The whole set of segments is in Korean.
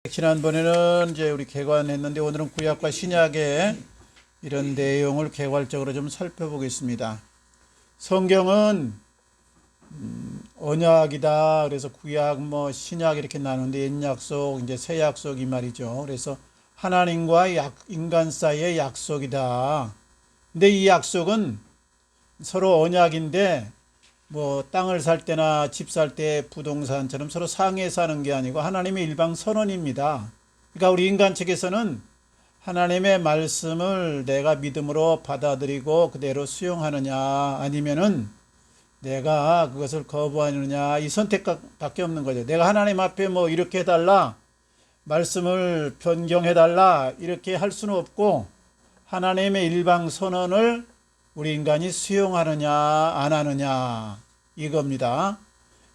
지난번에는 이제 우리 개관했는데 오늘은 구약과 신약의 이런 내용을 개괄적으로 좀 살펴보겠습니다. 성경은 언약이다. 그래서 구약 뭐 신약 이렇게 나누는데 옛약속 이제 새약속 이 말이죠. 그래서 하나님과 인간 사이의 약속이다. 근데 이 약속은 서로 언약인데 뭐 땅을 살 때나 집 살 때 부동산처럼 서로 상해서 하는 게 아니고 하나님의 일방 선언입니다. 그러니까 우리 인간 측에서는 하나님의 말씀을 내가 믿음으로 받아들이고 그대로 수용하느냐 아니면은 내가 그것을 거부하느냐 이 선택밖에 없는 거죠. 내가 하나님 앞에 뭐 이렇게 해달라 말씀을 변경해달라 이렇게 할 수는 없고 하나님의 일방 선언을 우리 인간이 수용하느냐 안 하느냐 이겁니다.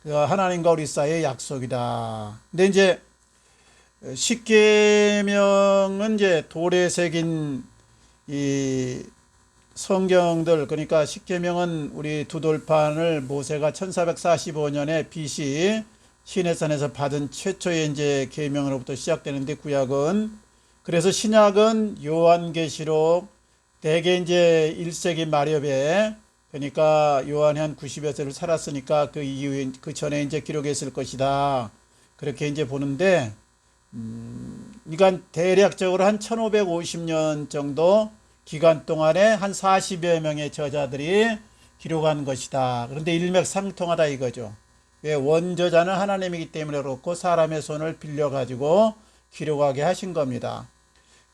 하나님과 우리 사이의 약속이다. 근데 이제 십계명은 이제 돌에 새긴 이 성경들, 그러니까 십계명은 우리 두 돌판을 모세가 1445년에 BC 시내산에서 받은 최초의 이제 계명으로부터 시작되는데 구약은 그래서 신약은 요한계시록 대개 이제 1세기 말엽에 그러니까 요한이 한 90여 세를 살았으니까 그 이후에 그 전에 이제 기록했을 것이다. 그렇게 이제 보는데 그러니까 대략적으로 한 1550년 정도 기간 동안에 한 40여 명의 저자들이 기록한 것이다. 그런데 일맥상통하다 이거죠. 왜 원저자는 하나님이기 때문에 그렇고 사람의 손을 빌려 가지고 기록하게 하신 겁니다.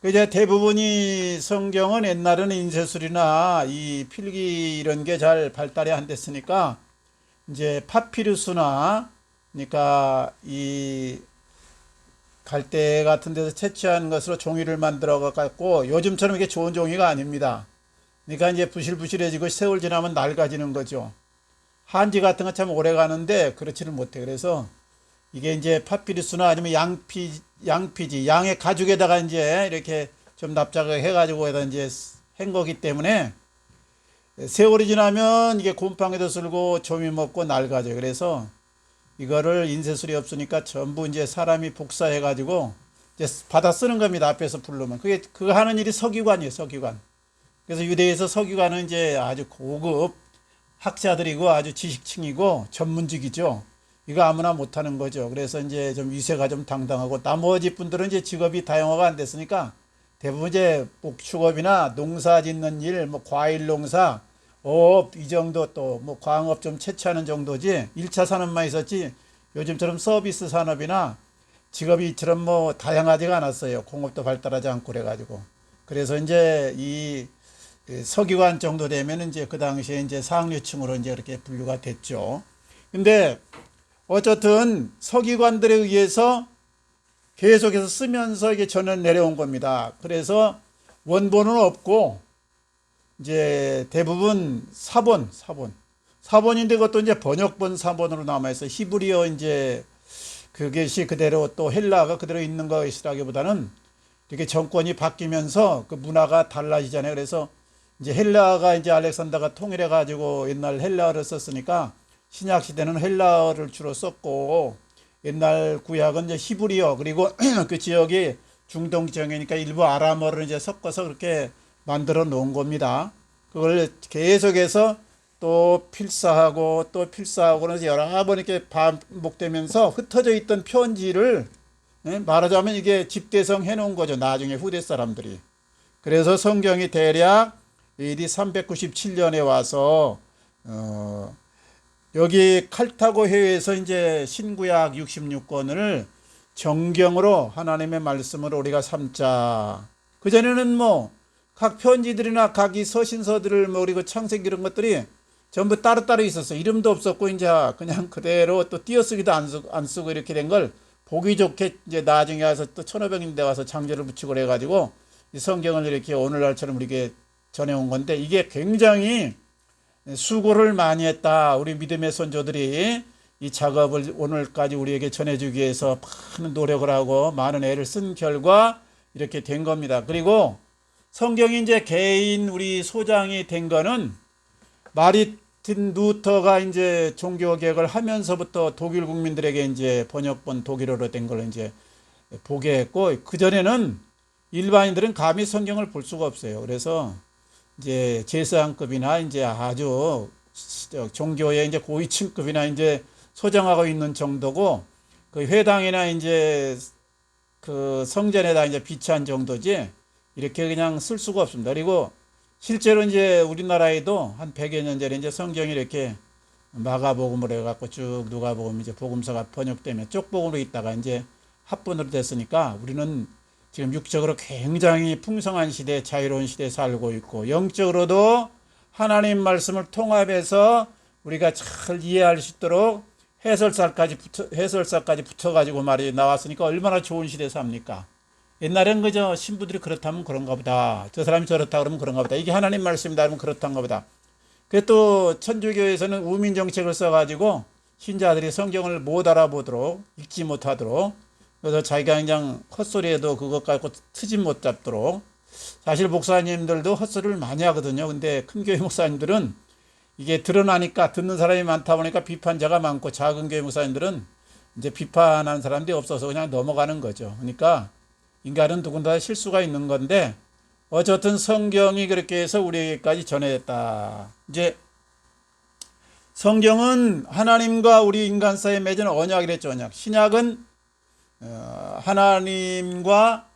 이제 대부분이 성경은 옛날에는 인쇄술이나 이 필기 이런 게 잘 발달이 안 됐으니까 이제 파피루스나 그러니까 이 갈대 같은 데서 채취한 것으로 종이를 만들어 갖고 요즘처럼 이게 좋은 종이가 아닙니다. 그러니까 이제 부실부실해지고 세월 지나면 낡아지는 거죠. 한지 같은 거 참 오래 가는데 그렇지는 못해. 그래서 이게 이제 파피루스나 아니면 양피지, 양의 가죽에다가 이제 이렇게 좀 납작하게 해가지고 에다 이제 한 거기 때문에 세월이 지나면 이게 곰팡이도 쓸고 좀이 먹고 낡아져요. 그래서 이거를 인쇄술이 없으니까 전부 이제 사람이 복사해가지고 이제 받아 쓰는 겁니다. 앞에서 부르면. 그거 하는 일이 서기관이에요, 서기관. 그래서 유대에서 서기관은 이제 아주 고급 학자들이고 아주 지식층이고 전문직이죠. 이거 아무나 못하는 거죠. 그래서 이제 좀 위세가 좀 당당하고 나머지 분들은 이제 직업이 다양화가 안 됐으니까 대부분 이제 목축업이나 농사 짓는 일, 뭐 과일 농사, 업 이 정도 또 뭐 광업 좀 채취하는 정도지 1차 산업만 있었지 요즘처럼 서비스 산업이나 직업이 이처럼 뭐 다양하지가 않았어요. 공업도 발달하지 않고 그래가지고. 그래서 이제 이 서기관 정도 되면 이제 그 당시에 이제 상류층으로 이제 이렇게 분류가 됐죠. 근데 어쨌든 서기관들에 의해서 계속해서 쓰면서 이게 전해 내려온 겁니다. 그래서 원본은 없고 이제 대부분 사본인데 그것도 이제 번역본 사본으로 남아있어. 히브리어 이제 그것이 그대로 또 헬라어가 그대로 있는 것이라기보다는 이렇게 정권이 바뀌면서 그 문화가 달라지잖아요. 그래서 이제 헬라어가 이제 알렉산더가 통일해 가지고 옛날 헬라어를 썼으니까 신약 시대는 헬라어를 주로 썼고 옛날 구약은 이제 히브리어 그리고 그 지역이 중동 지역이니까 일부 아람어를 이제 섞어서 그렇게 만들어 놓은 겁니다. 그걸 계속해서 또 필사하고 또 필사하고 그래서 여러 번 이렇게 반복되면서 흩어져 있던 편지를 말하자면 이게 집대성 해놓은 거죠. 나중에 후대 사람들이. 그래서 성경이 대략 AD 397년에 와서 여기 칼타고 해에서 이제 신구약 66권을 정경으로 하나님의 말씀으로 우리가 삼자. 그전에는 뭐 각 편지들이나 각 이 서신서들을 뭐 그리고 창세기 이런 것들이 전부 따로따로 있었어. 이름도 없었고 이제 그냥 그대로 또 띄어쓰기도 안 쓰고 이렇게 된 걸 보기 좋게 이제 나중에 와서 또 1500년대 와서 장제를 붙이고 그래가지고 이 성경을 이렇게 오늘날처럼 우리에게 전해온 건데 이게 굉장히 수고를 많이 했다. 우리 믿음의 선조들이 이 작업을 오늘까지 우리에게 전해주기 위해서 많은 노력을 하고 많은 애를 쓴 결과 이렇게 된 겁니다. 그리고 성경이 이제 개인 우리 소장이 된 거는 마르틴 루터가 이제 종교 개혁을 하면서부터 독일 국민들에게 이제 번역본 독일어로 된 걸 이제 보게 했고, 그전에는 일반인들은 감히 성경을 볼 수가 없어요. 그래서 이제 제사장급이나 이제 아주 종교의 이제 고위층급이나 이제 소장하고 있는 정도고, 그 회당이나 이제 그 성전에다 이제 비치한 정도지 이렇게 그냥 쓸 수가 없습니다. 그리고 실제로 이제 우리나라에도 한 100여 년 전에 이제 성경이 이렇게 마가복음으로 해갖고 쭉 누가복음 이제 복음서가 번역되면 쪽복음으로 있다가 이제 합본으로 됐으니까 우리는 지금 육적으로 굉장히 풍성한 시대, 자유로운 시대에 살고 있고, 영적으로도 하나님 말씀을 통합해서 우리가 잘 이해할 수 있도록 해설사까지 붙어가지고 말이 나왔으니까 얼마나 좋은 시대에 삽니까? 옛날엔 그저 신부들이 그렇다면 그런가 보다, 저 사람이 저렇다 그러면 그런가 보다, 이게 하나님 말씀이다 그러면 그렇단가 보다. 그게 또 천주교에서는 우민 정책을 써가지고 신자들이 성경을 못 알아보도록, 읽지 못하도록, 그래서 자기가 그냥 헛소리해도 그것 갖고 트집 못 잡도록. 사실 목사님들도 헛소리를 많이 하거든요. 근데 큰 교회 목사님들은 이게 드러나니까, 듣는 사람이 많다 보니까 비판자가 많고, 작은 교회 목사님들은 이제 비판하는 사람들이 없어서 그냥 넘어가는 거죠. 그러니까 인간은 누군가 실수가 있는 건데, 어쨌든 성경이 그렇게 해서 우리에게까지 전해졌다. 이제 성경은 하나님과 우리 인간 사이에 맺은 언약이랬죠. 언약. 신약은 하나님과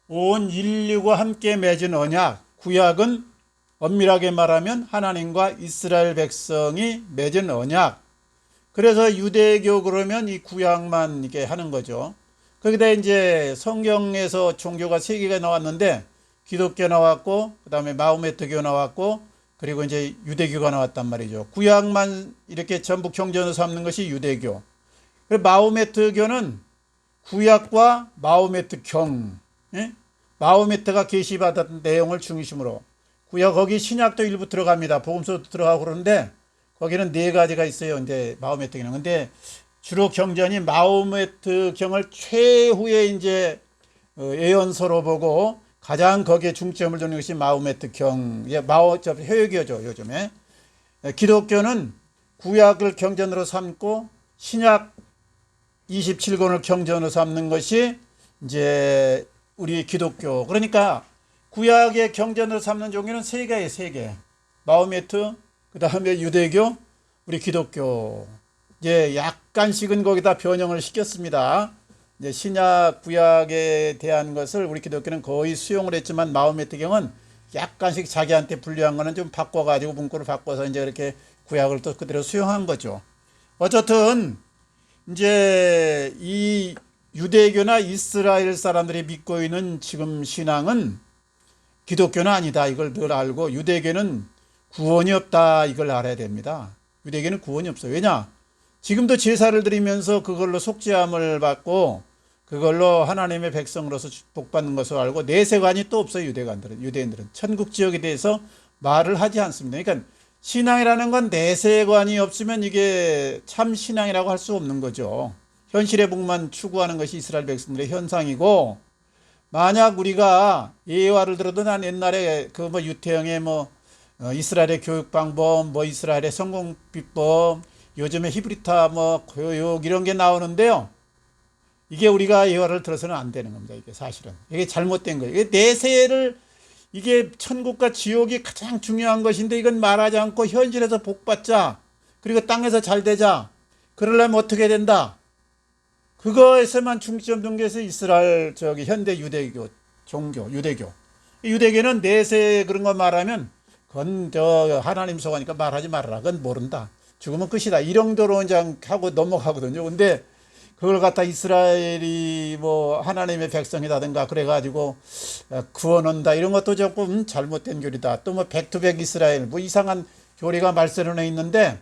온 인류가 함께 맺은 언약. 구약은 엄밀하게 말하면 하나님과 이스라엘 백성이 맺은 언약. 그래서 유대교 그러면 이 구약만 이렇게 하는 거죠. 거기다 이제 성경에서 종교가 세 개가 나왔는데, 기독교 나왔고, 그 다음에 마호메트교 나왔고, 그리고 이제 유대교가 나왔단 말이죠. 구약만 이렇게 전부 경전으로 삼는 것이 유대교. 그리고 마호메트교는 구약과 마호메트경, 예? 마호메트가 계시받았던 내용을 중심으로, 구약 거기 신약도 일부 들어갑니다. 복음서도 들어가고 그러는데 거기는 네 가지가 있어요. 이제 마호메트경은. 근데 주로 경전이 마호메트경을 최후의 이제 예언서로 보고 가장 거기에 중점을 두는 것이 마호메트경, 효요교죠 요즘에. 기독교는 구약을 경전으로 삼고 신약 27권을 경전으로 삼는 것이 이제 우리 기독교. 그러니까 구약의 경전으로 삼는 종교는 세 개예요, 세 개. 마호메트, 그 다음에 유대교, 우리 기독교. 이제 약간씩은 거기다 변형을 시켰습니다. 이제 신약, 구약에 대한 것을 우리 기독교는 거의 수용을 했지만, 마호메트경은 약간씩 자기한테 불리한 거는 좀 바꿔가지고 문구를 바꿔서 이제 이렇게 구약을 또 그대로 수용한 거죠. 어쨌든 이제 이 유대교나 이스라엘 사람들이 믿고 있는 지금 신앙은 기독교는 아니다. 이걸 늘 알고, 유대교는 구원이 없다. 이걸 알아야 됩니다. 유대교는 구원이 없어요. 왜냐? 지금도 제사를 드리면서 그걸로 속죄함을 받고 그걸로 하나님의 백성으로서 복받는 것을 알고, 내세관이 또 없어요. 유대인들은 천국 지역에 대해서 말을 하지 않습니다. 그러니까 신앙이라는 건 내세관이 없으면 이게 참 신앙이라고 할 수 없는 거죠. 현실의 복만 추구하는 것이 이스라엘 백성들의 현상이고, 만약 우리가 예화를 들어도, 난 옛날에 그 뭐 유태영의 이스라엘의 교육 방법, 이스라엘의 성공 비법, 요즘에 히브리타 교육 이런 게 나오는데요. 이게 우리가 예화를 들어서는 안 되는 겁니다. 이게 사실은 이게 잘못된 거예요. 이게 내세를, 이게 천국과 지옥이 가장 중요한 것인데 이건 말하지 않고 현실에서 복받자, 그리고 땅에서 잘 되자, 그러려면 어떻게 된다, 그거에서만 중점 둔 게 이스라엘 현대 유대교 종교, 유대교는 내세 그런 거 말하면 그건 하나님 속하니까 말하지 말아라, 그건 모른다, 죽으면 끝이다, 이 정도로 그냥 하고 넘어가거든요. 근데 그걸 갖다 이스라엘이 하나님의 백성이다든가 그래가지고 구원한다, 이런 것도 조금 잘못된 교리다. 또 백투백 이스라엘 이상한 교리가 말세론에 있는데,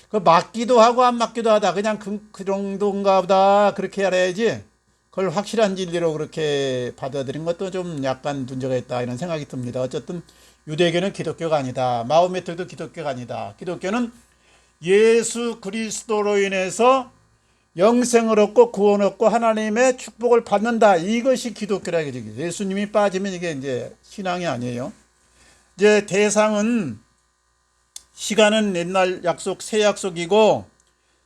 그 맞기도 하고 안 맞기도 하다, 그냥 그 정도인가 보다, 그렇게 알아야지 그걸 확실한 진리로 그렇게 받아들인 것도 좀 약간 문제가 있다, 이런 생각이 듭니다. 어쨌든 유대교는 기독교가 아니다. 마호메트도 기독교가 아니다. 기독교는 예수 그리스도로 인해서 영생을 얻고 구원 얻고 하나님의 축복을 받는다. 이것이 기독교라 이거죠. 예수님이 빠지면 이게 이제 신앙이 아니에요. 이제 대상은, 시간은 옛날 약속, 새 약속이고,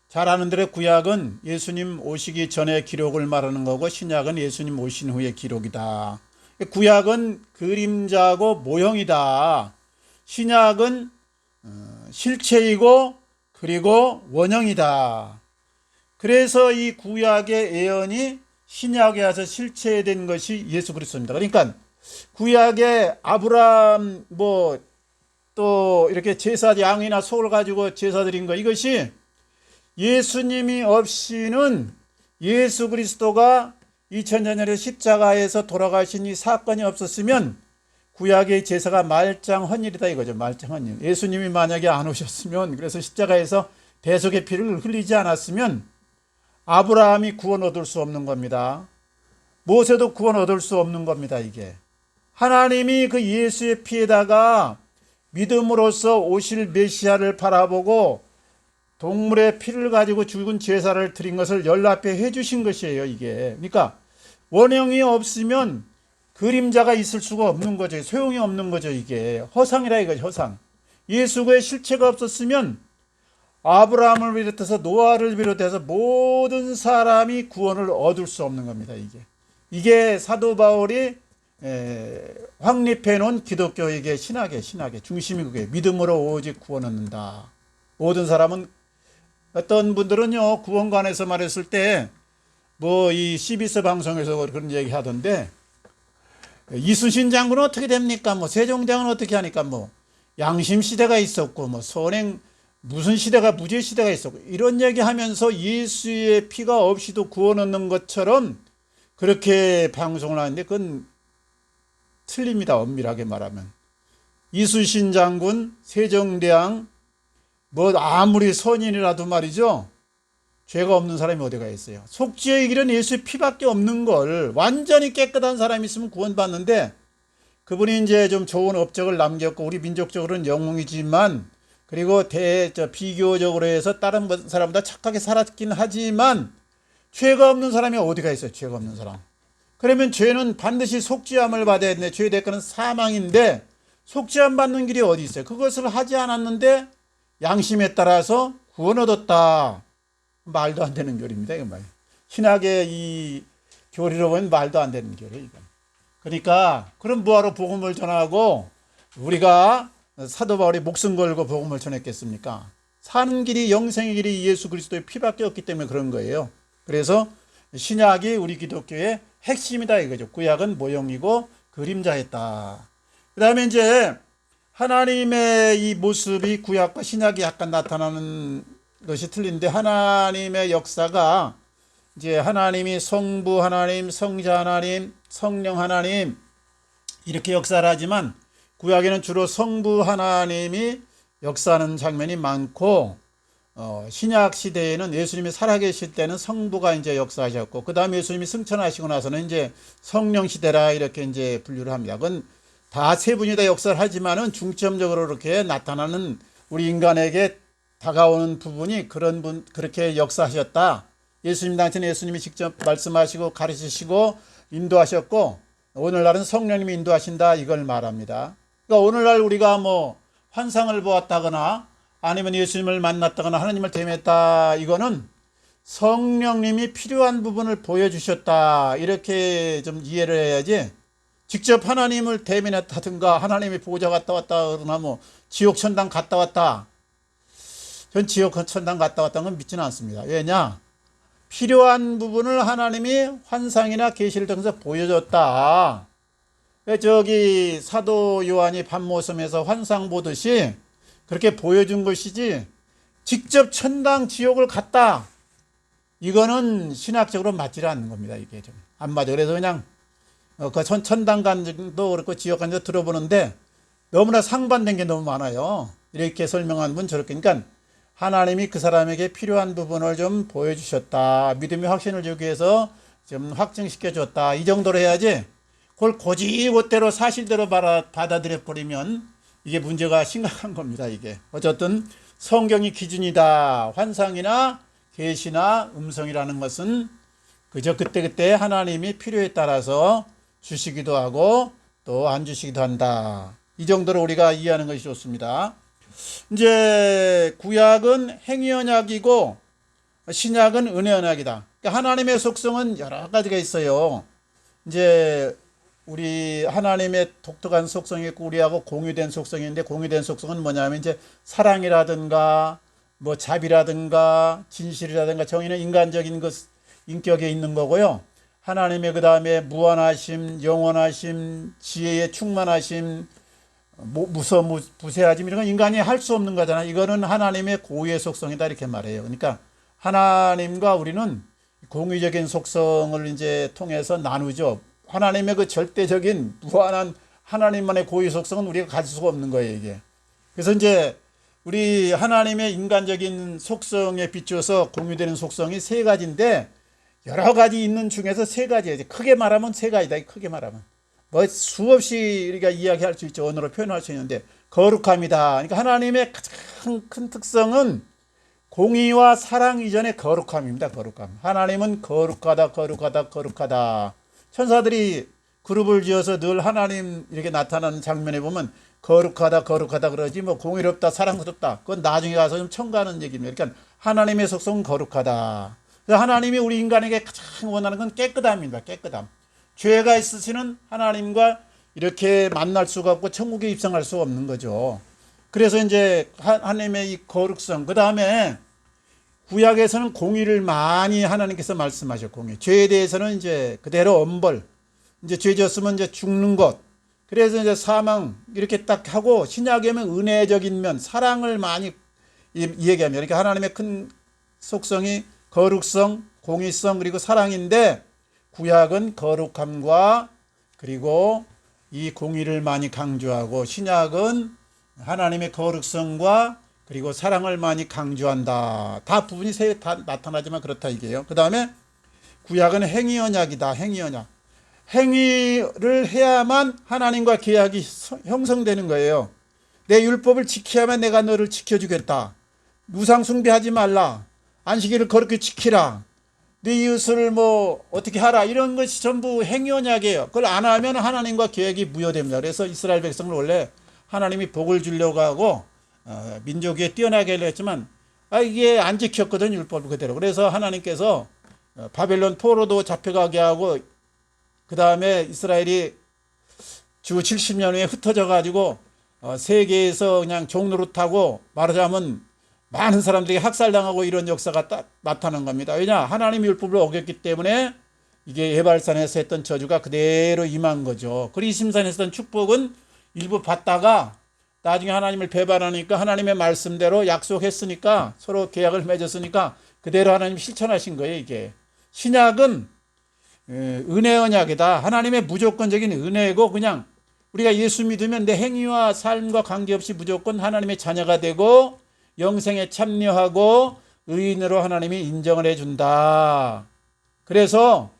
잘 아는 대로 구약은 예수님 오시기 전에 기록을 말하는 거고 신약은 예수님 오신 후의 기록이다. 구약은 그림자고 모형이다. 신약은 실체이고 그리고 원형이다. 그래서 이 구약의 예언이 신약에 와서 실체된 것이 예수 그리스도입니다. 그러니까 구약의 아브라함 또 이렇게 제사 양이나 소를 가지고 제사 드린 거, 이것이 예수님이 없이는 예수 그리스도가 2000년 전에 십자가에서 돌아가신 이 사건이 없었으면 구약의 제사가 말짱헌일이다 이거죠. 말짱헌일. 예수님이 만약에 안 오셨으면, 그래서 십자가에서 대속의 피를 흘리지 않았으면 아브라함이 구원 얻을 수 없는 겁니다. 모세도 구원 얻을 수 없는 겁니다. 이게 하나님이 그 예수의 피에다가 믿음으로써 오실 메시아를 바라보고 동물의 피를 가지고 죽은 제사를 드린 것을 연락해 해주신 것이에요. 이게 그러니까 원형이 없으면 그림자가 있을 수가 없는 거죠. 소용이 없는 거죠. 이게 허상이라 이거죠. 허상. 예수의 실체가 없었으면 아브라함을 비롯해서 노아를 비롯해서 모든 사람이 구원을 얻을 수 없는 겁니다. 이게 사도 바울이 확립해 놓은 기독교의 신학의 중심이 그게 믿음으로 오직 구원 얻는다. 모든 사람은, 어떤 분들은요 구원관에서 말했을 때 이 CBS 방송에서 그런 얘기 하던데, 이순신 장군은 어떻게 됩니까? 세종대왕은 어떻게 하니까 양심 시대가 있었고 선행 무슨 시대가 무죄 시대가 있었고 이런 얘기하면서 예수의 피가 없이도 구원 얻는 것처럼 그렇게 방송을 하는데 그건 틀립니다. 엄밀하게 말하면 이순신 장군, 세종대왕 아무리 선인이라도 말이죠, 죄가 없는 사람이 어디가 있어요. 속죄의 길은 예수의 피밖에 없는 걸, 완전히 깨끗한 사람이 있으면 구원받는데 그분이 이제 좀 좋은 업적을 남겼고 우리 민족적으로는 영웅이지만, 그리고 비교적으로 해서 다른 사람보다 착하게 살았긴 하지만 죄가 없는 사람이 어디가 있어요. 죄가 없는 사람. 그러면 죄는 반드시 속죄함을 받아야 되는데 죄의 대가는 사망인데 속죄함 받는 길이 어디 있어요. 그것을 하지 않았는데 양심에 따라서 구원 얻었다. 말도 안 되는 교리입니다. 이건 말이에요. 신학의 이 교리로 보면 말도 안 되는 교리예요. 이건. 그러니까 그럼 뭐하러 복음을 전하고 우리가 사도 바울이 목숨 걸고 복음을 전했겠습니까? 사는 길이, 영생의 길이 예수 그리스도의 피밖에 없기 때문에 그런 거예요. 그래서 신약이 우리 기독교의 핵심이다 이거죠. 구약은 모형이고 그림자였다. 그 다음에 이제 하나님의 이 모습이 구약과 신약이 약간 나타나는 것이 틀린데, 하나님의 역사가 이제 하나님이 성부 하나님, 성자 하나님, 성령 하나님 이렇게 역사를 하지만 구약에는 주로 성부 하나님이 역사하는 장면이 많고, 신약 시대에는 예수님이 살아계실 때는 성부가 이제 역사하셨고, 그 다음에 예수님이 승천하시고 나서는 이제 성령 시대라 이렇게 이제 분류를 합니다. 그건 다 세 분이 다 역사를 하지만은 중점적으로 이렇게 나타나는 우리 인간에게 다가오는 부분이 그렇게 역사하셨다. 예수님 당시에 예수님이 직접 말씀하시고 가르치시고 인도하셨고, 오늘날은 성령님이 인도하신다 이걸 말합니다. 그러니까 오늘날 우리가 환상을 보았다거나 아니면 예수님을 만났다거나 하나님을 대면했다, 이거는 성령님이 필요한 부분을 보여주셨다 이렇게 좀 이해를 해야지, 직접 하나님을 대면했다든가 하나님의 보호자 갔다 왔다 그러나 지옥 천당 갔다 왔다, 전 지옥 천당 갔다 왔다는 건 믿지는 않습니다. 왜냐? 필요한 부분을 하나님이 환상이나 계시를 통해서 보여줬다. 사도 요한이 밤모섬에서 환상 보듯이 그렇게 보여준 것이지, 직접 천당 지옥을 갔다, 이거는 신학적으로 맞지 않는 겁니다. 이게 좀 안 맞아. 그래서 그냥 그 천당 간 적도 그렇고 지옥 간 적도 들어보는데 너무나 상반된 게 너무 많아요. 이렇게 설명한 분 저렇게. 그러니까 하나님이 그 사람에게 필요한 부분을 좀 보여주셨다, 믿음의 확신을 주기 위해서 좀 확증시켜 줬다, 이 정도로 해야지, 그걸 고지고대로 사실대로 받아들여 버리면 이게 문제가 심각한 겁니다. 이게 어쨌든 성경이 기준이다. 환상이나 계시나 음성이라는 것은 그저 그때그때 하나님이 필요에 따라서 주시기도 하고 또 안 주시기도 한다. 이 정도로 우리가 이해하는 것이 좋습니다. 이제 구약은 행위 언약이고 신약은 은혜 언약이다. 그러니까 하나님의 속성은 여러 가지가 있어요. 이제 우리 하나님의 독특한 속성이 있고 우리하고 공유된 속성이 있는데, 공유된 속성은 뭐냐면 이제 사랑이라든가 뭐 자비라든가 진실이라든가 정의는 인간적인 그 인격에 있는 거고요. 하나님의 그 다음에 무한하심, 영원하심, 지혜의 충만하심, 무서무부세하심, 이런 건 인간이 할 수 없는 거잖아요. 이거는 하나님의 고유의 속성이다 이렇게 말해요. 그러니까 하나님과 우리는 공유적인 속성을 이제 통해서 나누죠. 하나님의 그 절대적인 무한한 하나님만의 고유 속성은 우리가 가질 수가 없는 거예요, 이게. 그래서 이제 우리 하나님의 인간적인 속성에 비추어서 공유되는 속성이 세 가지인데, 여러 가지 있는 중에서 세 가지예요. 크게 말하면 세 가지다. 크게 말하면 뭐 수없이 우리가 이야기할 수 있죠. 언어로 표현할 수 있는데, 거룩함이다. 그러니까 하나님의 가장 큰 특성은 공의와 사랑 이전의 거룩함입니다. 거룩함. 하나님은 거룩하다, 거룩하다, 거룩하다. 천사들이 그룹을 지어서 늘 하나님 이렇게 나타나는 장면에 보면 거룩하다, 거룩하다 그러지, 뭐 공의롭다, 사랑스럽다, 그건 나중에 가서 좀 첨가하는 얘기입니다. 그러니까 하나님의 속성은 거룩하다. 하나님이 우리 인간에게 가장 원하는 건 깨끗함입니다. 깨끗함. 죄가 있으시는 하나님과 이렇게 만날 수가 없고 천국에 입성할 수가 없는 거죠. 그래서 이제 하나님의 이 거룩성, 그 다음에 구약에서는 공의를 많이 하나님께서 말씀하셨고, 공의. 죄에 대해서는 이제 그대로 엄벌, 이제 죄 졌으면 이제 죽는 것, 그래서 이제 사망 이렇게 딱 하고, 신약에 하면 은혜적인 면, 사랑을 많이 얘기합니다. 그러니까 하나님의 큰 속성이 거룩성, 공의성, 그리고 사랑인데, 구약은 거룩함과 그리고 이 공의를 많이 강조하고, 신약은 하나님의 거룩성과 그리고 사랑을 많이 강조한다. 다 부분이 다 나타나지만 그렇다 이게요. 그 다음에 구약은 행위 언약이다. 행위 언약. 행위를 해야만 하나님과 계약이 형성되는 거예요. 내 율법을 지켜야만 내가 너를 지켜주겠다. 우상 숭배하지 말라. 안식일을 거룩히 지키라. 네 이웃을 뭐 어떻게 하라. 이런 것이 전부 행위 언약이에요. 그걸 안 하면 하나님과 계약이 무효됩니다. 그래서 이스라엘 백성을 원래 하나님이 복을 주려고 하고 민족 위에 뛰어나게 하려 했지만 이게 안 지켰거든, 율법을 그대로. 그래서 하나님께서 바벨론 포로도 잡혀가게 하고, 그 다음에 이스라엘이 주 70년 후에 흩어져 가지고 세계에서 그냥 종노릇하고, 말하자면 많은 사람들이 학살당하고 이런 역사가 딱 나타난 겁니다. 왜냐? 하나님의 율법을 어겼기 때문에 이게 예발산에서 했던 저주가 그대로 임한 거죠. 그리심산에서 했던 축복은 일부 받다가 나중에 하나님을 배반하니까 하나님의 말씀대로 약속했으니까, 서로 계약을 맺었으니까 그대로 하나님이 실천하신 거예요. 이게 신약은 은혜 언약이다. 하나님의 무조건적인 은혜고, 그냥 우리가 예수 믿으면 내 행위와 삶과 관계없이 무조건 하나님의 자녀가 되고 영생에 참여하고 의인으로 하나님이 인정을 해준다. 그래서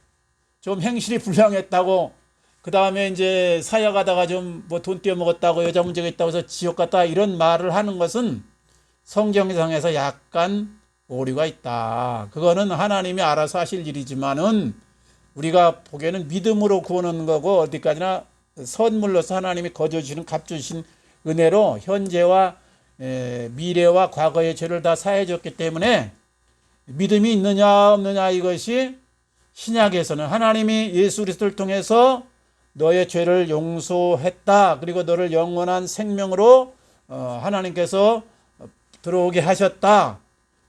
좀 행실이 불량했다고, 그 다음에 이제 사역하다가 좀 뭐 돈 떼어먹었다고, 여자 문제가 있다고 해서 지옥 갔다, 이런 말을 하는 것은 성경상에서 약간 오류가 있다. 그거는 하나님이 알아서 하실 일이지만은 우리가 보기에는 믿음으로 구원하는 거고, 어디까지나 선물로서 하나님이 거저주시는 값주신 은혜로 현재와 미래와 과거의 죄를 다 사해줬기 때문에 믿음이 있느냐 없느냐, 이것이 신약에서는 하나님이 예수 그리스도를 통해서 너의 죄를 용서했다, 그리고 너를 영원한 생명으로 하나님께서 들어오게 하셨다,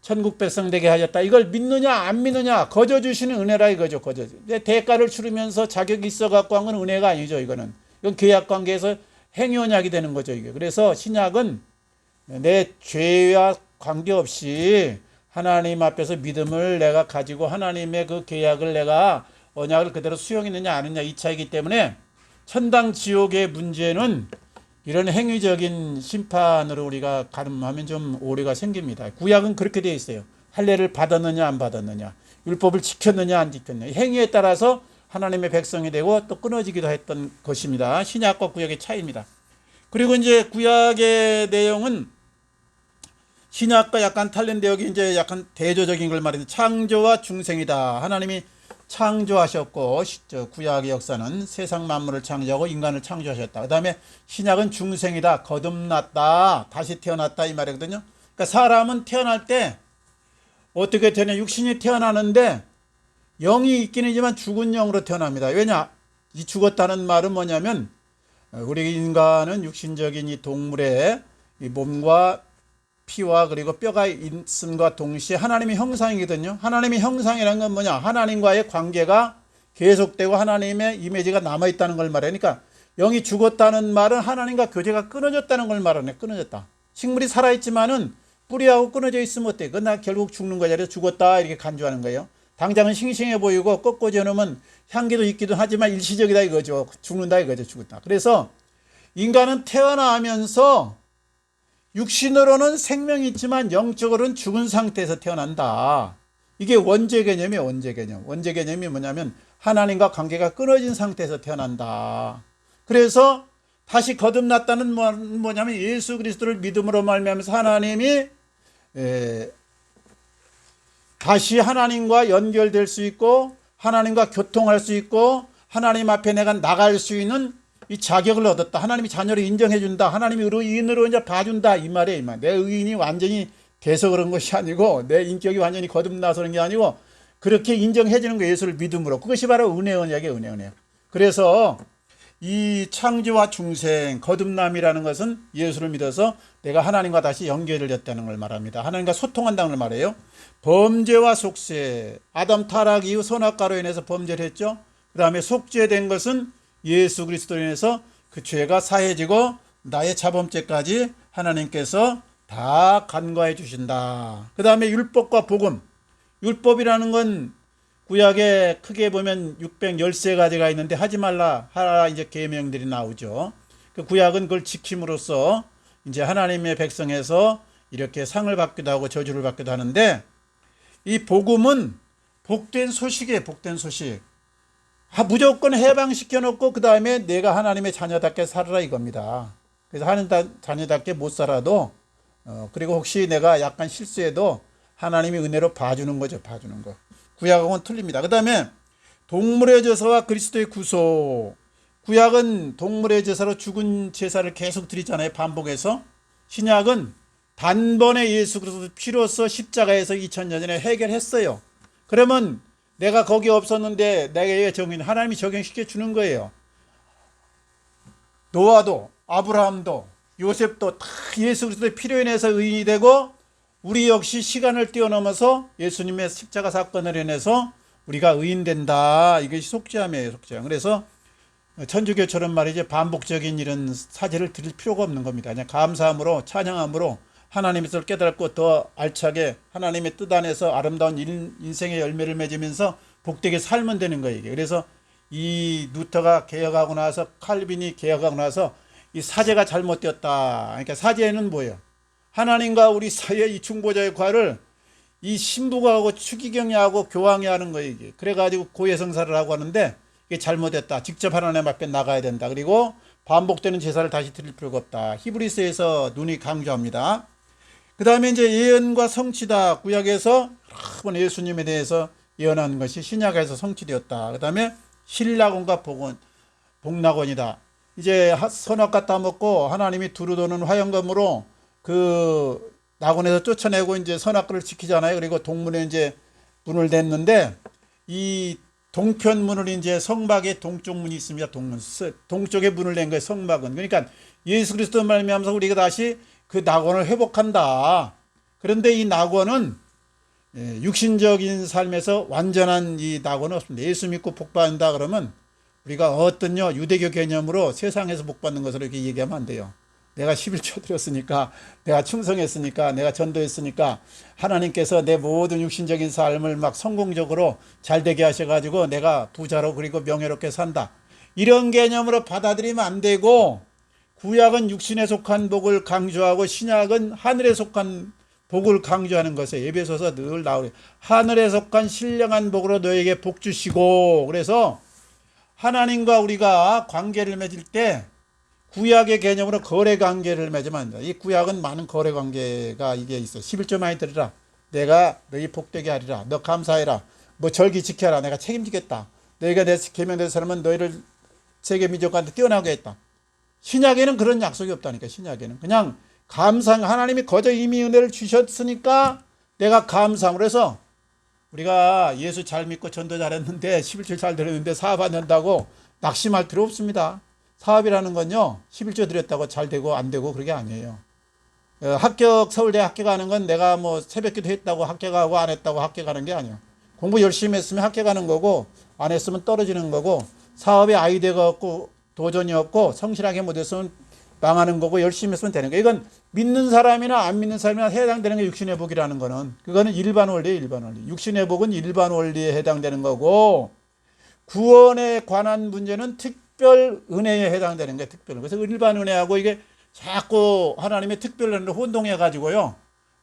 천국 백성 되게 하셨다, 이걸 믿느냐 안 믿느냐, 거저 주시는 은혜라 이거죠. 거저. 대가를 치르면서 자격이 있어 갖고 한 건 은혜가 아니죠. 이건 계약 관계에서 행위 언약이 되는 거죠, 이게. 그래서 신약은 내 죄와 관계없이 하나님 앞에서 믿음을 내가 가지고 하나님의 그 계약을, 내가 언약을 그대로 수용했느냐 안 했느냐, 이 차이기 때문에 천당 지옥의 문제는 이런 행위적인 심판으로 우리가 가름하면 좀 오류가 생깁니다. 구약은 그렇게 되어 있어요. 할례를 받았느냐 안 받았느냐, 율법을 지켰느냐 안 지켰느냐, 행위에 따라서 하나님의 백성이 되고 또 끊어지기도 했던 것입니다. 신약과 구약의 차이입니다. 그리고 이제 구약의 내용은 신약과 약간 탈린데, 여기 이제 약간 대조적인 걸 말하는데, 창조와 중생이다. 하나님이 창조하셨고, 구약의 역사는 세상 만물을 창조하고 인간을 창조하셨다. 그 다음에 신약은 중생이다. 거듭났다. 다시 태어났다. 이 말이거든요. 그러니까 사람은 태어날 때 어떻게 되냐? 육신이 태어나는데 영이 있기는 하지만 죽은 영으로 태어납니다. 왜냐? 이 죽었다는 말은 뭐냐면 우리 인간은 육신적인 이 동물의 이 몸과 피와 그리고 뼈가 있음과 동시에 하나님의 형상이거든요. 하나님의 형상이라는 건 뭐냐? 하나님과의 관계가 계속되고 하나님의 이미지가 남아있다는 걸 말해요. 그러니까 영이 죽었다는 말은 하나님과 교제가 끊어졌다는 걸 말하네. 끊어졌다. 식물이 살아있지만은 뿌리하고 끊어져 있으면 어때? 그나 결국 죽는 거잖아요. 죽었다 이렇게 간주하는 거예요. 당장은 싱싱해 보이고 꺾어져 놓으면 향기도 있기도 하지만 일시적이다 이거죠. 죽는다 이거죠. 죽었다. 그래서 인간은 태어나면서 육신으로는 생명이 있지만 영적으로는 죽은 상태에서 태어난다. 이게 원죄 개념이에요. 원죄 개념. 원죄 개념이 뭐냐면 하나님과 관계가 끊어진 상태에서 태어난다. 그래서 다시 거듭났다는 뭐냐면 예수 그리스도를 믿음으로 말미암아서 하나님이 다시 하나님과 연결될 수 있고 하나님과 교통할 수 있고 하나님 앞에 내가 나갈 수 있는 이 자격을 얻었다. 하나님이 자녀를 인정해 준다. 하나님이 의인으로 이제 봐준다. 이 말이에요. 이 말. 내 의인이 완전히 돼서 그런 것이 아니고 내 인격이 완전히 거듭나서 그런 게 아니고 그렇게 인정해 주는 거예요. 예수를 믿음으로. 그것이 바로 은혜 언약이에요. 은혜 언약. 그래서 이 창조와 중생 거듭남이라는 것은 예수를 믿어서 내가 하나님과 다시 연결을 했다는 걸 말합니다. 하나님과 소통한다는 걸 말해요. 범죄와 속죄. 아담 타락 이후 선악과로 인해서 범죄를 했죠. 그 다음에 속죄된 것은 예수 그리스도로 인해서 그 죄가 사해지고 나의 자범죄까지 하나님께서 다 간과해 주신다. 그 다음에 율법과 복음. 율법이라는 건 구약에 크게 보면 613가지가 있는데 하지 말라 하라 이제 계명들이 나오죠. 그 구약은 그걸 지킴으로써 이제 하나님의 백성에서 이렇게 상을 받기도 하고 저주를 받기도 하는데 이 복음은 복된 소식이에요. 복된 소식. 무조건 해방시켜 놓고 그 다음에 내가 하나님의 자녀답게 살아라 이겁니다. 그래서 하나님 자녀답게 못 살아도 그리고 혹시 내가 약간 실수해도 하나님이 은혜로 봐주는 거죠. 봐주는 거. 구약하고는 틀립니다. 그 다음에 동물의 제사와 그리스도의 구속. 구약은 동물의 제사로 죽은 제사를 계속 드리잖아요. 반복해서. 신약은 단번에 예수 그리스도 피로써 십자가에서 2000년 전에 해결했어요. 그러면 내가 거기 없었는데 내게 하나님이 적용시켜 주는 거예요. 노아도 아브라함도 요셉도 다 예수 그리스도의 피로 인해서 의인이 되고 우리 역시 시간을 뛰어넘어서 예수님의 십자가 사건을 인해서 우리가 의인된다. 이것이 속죄함이에요. 속죄함. 그래서 천주교처럼 말이죠. 반복적인 이런 사제를 드릴 필요가 없는 겁니다. 그냥 감사함으로 찬양함으로 하나님의 뜻을 깨닫고 더 알차게 하나님의 뜻 안에서 아름다운 인생의 열매를 맺으면서 복되게 살면 되는 거예요. 그래서 이 루터가 개혁하고 나서 칼빈이 개혁하고 나서 이 사제가 잘못되었다. 그러니까 사제는 뭐예요? 하나님과 우리 사이의 이 중보자의 역할을 이 신부가 하고 추기경이 하고 교황이 하는 거예요. 이게. 그래가지고 고해성사를 하고 하는데 이게 잘못됐다. 직접 하나님 앞에 나가야 된다. 그리고 반복되는 제사를 다시 드릴 필요가 없다. 히브리서에서 눈이 강조합니다. 그 다음에 이제 예언과 성취다. 구약에서 여러 번 예수님에 대해서 예언한 것이 신약에서 성취되었다. 그 다음에 신라곤과 복락원이다. 이제 선악과 따먹고 하나님이 두루도는 화영검으로 그 낙원에서 쫓아내고 이제 선악과를 지키잖아요. 그리고 동문에 이제 문을 댔는데 이 동편문을 이제 성막에 동쪽 문이 있습니다. 동쪽에 문을 낸 거예요. 성막은. 그러니까 예수 그리스도 말미암아서 우리가 다시 그 낙원을 회복한다. 그런데 이 낙원은 육신적인 삶에서 완전한 이 낙원은 없습니다. 예수 믿고 복받는다 그러면 우리가 어떤요 유대교 개념으로 세상에서 복받는 것으로 이렇게 얘기하면 안 돼요. 내가 11조 드렸으니까, 내가 충성했으니까, 내가 전도했으니까 하나님께서 내 모든 육신적인 삶을 막 성공적으로 잘 되게 하셔가지고 내가 부자로 그리고 명예롭게 산다. 이런 개념으로 받아들이면 안 되고 구약은 육신에 속한 복을 강조하고 신약은 하늘에 속한 복을 강조하는 것에 에베소서 늘 나오죠. 하늘에 속한 신령한 복으로 너에게 복 주시고. 그래서 하나님과 우리가 관계를 맺을 때 구약의 개념으로 거래 관계를 맺으면 안 돼. 이 구약은 많은 거래 관계가 이게 있어. 11조 많이 들으라. 내가 너희 복되게 하리라. 너 감사해라. 뭐 절기 지켜라. 내가 책임지겠다. 너희가 내 계명된 사람은 너희를 세계 민족한테 뛰어나게 했다. 신약에는 그런 약속이 없다니까. 신약에는 그냥 감상 하나님이 거저 이미 은혜를 주셨으니까 내가 감사함으로 해서 우리가 예수 잘 믿고 전도 잘했는데 11조 잘 드렸는데 사업 안 된다고 낙심할 필요 없습니다. 사업이라는 건요 11조 드렸다고 잘 되고 안 되고 그런 게 아니에요. 합격 서울대 합격하는 건 내가 뭐 새벽기도 했다고 합격하고 안 했다고 합격하는 게 아니에요. 공부 열심히 했으면 합격하는 거고 안 했으면 떨어지는 거고 사업에 아이디어가 없고 도전이 없고 성실하게 못했으면 망하는 거고 열심히 했으면 되는 거예요. 이건 믿는 사람이나 안 믿는 사람이나 해당되는 게 육신의 복이라는 거는 그거는 일반 원리예요. 일반 원리. 육신의 복은 일반 원리에 해당되는 거고 구원에 관한 문제는 특별 은혜에 해당되는 거예요. 특별. 그래서 일반 은혜하고 이게 자꾸 하나님의 특별 은혜를 혼동해 가지고요.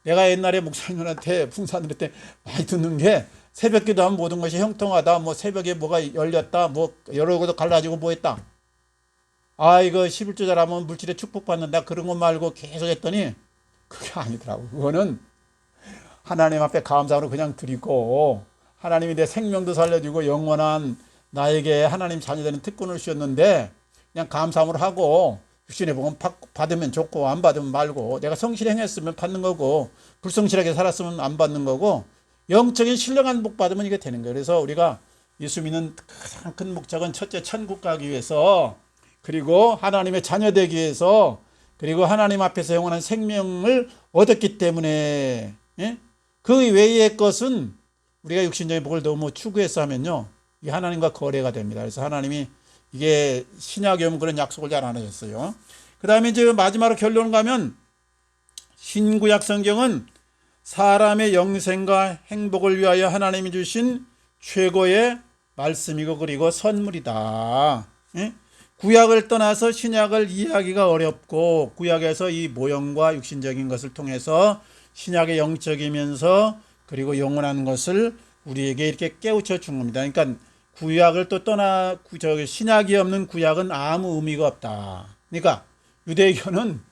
내가 옛날에 목사님한테 풍사들한테 많이 듣는 게 새벽기도 하면 모든 것이 형통하다. 뭐 새벽에 뭐가 열렸다. 뭐 여러 곳도 갈라지고 뭐 했다. 아 이거 11조 잘하면 물질에 축복받는다. 그런 것 말고 계속 했더니 그게 아니더라고. 그거는 하나님 앞에 감사로 그냥 드리고 하나님이 내 생명도 살려주고 영원한 나에게 하나님 자녀되는 특권을 주셨는데 그냥 감사함으로 하고 육신의 복은 받으면 좋고 안 받으면 말고 내가 성실히 행했으면 받는 거고 불성실하게 살았으면 안 받는 거고 영적인 신령한 복 받으면 이게 되는 거예요. 그래서 우리가 예수 믿는 가장 큰 목적은 첫째 천국 가기 위해서 그리고 하나님의 자녀 되기 위해서 그리고 하나님 앞에서 영원한 생명을 얻었기 때문에 예? 그 외의 것은 우리가 육신적인 복을 너무 추구해서 하면요 이게 하나님과 거래가 됩니다. 그래서 하나님이 이게 신약에 오면 그런 약속을 잘 안 하셨어요. 그 다음에 이제 마지막으로 결론 가면 신구약 성경은 사람의 영생과 행복을 위하여 하나님이 주신 최고의 말씀이고 그리고 선물이다. 예? 구약을 떠나서 신약을 이해하기가 어렵고 구약에서 이 모형과 육신적인 것을 통해서 신약의 영적이면서 그리고 영원한 것을 우리에게 이렇게 깨우쳐 준 겁니다. 그러니까 구약을 또 떠나 신약이 없는 구약은 아무 의미가 없다. 그러니까 유대교는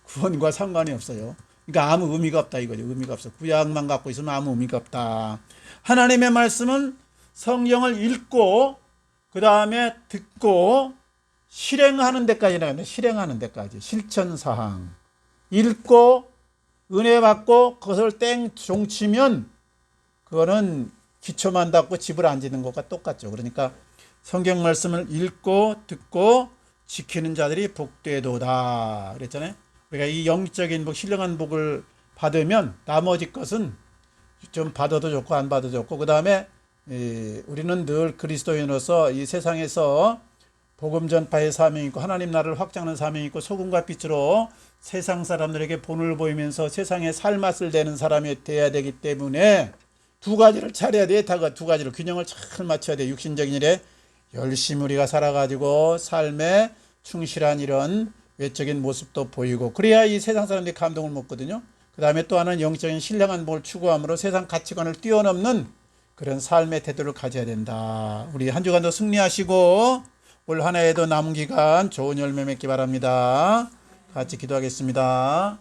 구원과 상관이 없어요. 그러니까 아무 의미가 없다 이거죠. 의미가 없어. 구약만 갖고 있으면 아무 의미가 없다. 하나님의 말씀은 성경을 읽고 그 다음에 듣고 실행하는 데까지 나가는데 실행하는 데까지 실천사항 읽고 은혜 받고 그것을 땡 종치면 그거는 기초만 닦고 집을 안 지는 것과 똑같죠. 그러니까 성경 말씀을 읽고 듣고 지키는 자들이 복되도다 그랬잖아요. 우리가 이 영적인 복, 신령한 복을 받으면 나머지 것은 좀 받아도 좋고 안 받아도 좋고 그 다음에 우리는 늘 그리스도인으로서 이 세상에서 복음 전파의 사명이 있고 하나님 나라를 확장하는 사명이 있고 소금과 빛으로 세상 사람들에게 본을 보이면서 세상에 살맛을 내는 사람이 돼야 되기 때문에 두 가지를 잘해야 돼. 다 두 가지를 균형을 잘 맞춰야 돼. 육신적인 일에 열심히 우리가 살아가지고 삶에 충실한 이런 외적인 모습도 보이고 그래야 이 세상 사람들이 감동을 먹거든요. 그 다음에 또 하나는 영적인 신령한 복을 추구함으로 세상 가치관을 뛰어넘는 그런 삶의 태도를 가져야 된다. 우리 한 주간도 승리하시고 올 한 해에도 남은 기간 좋은 열매 맺기 바랍니다. 같이 기도하겠습니다.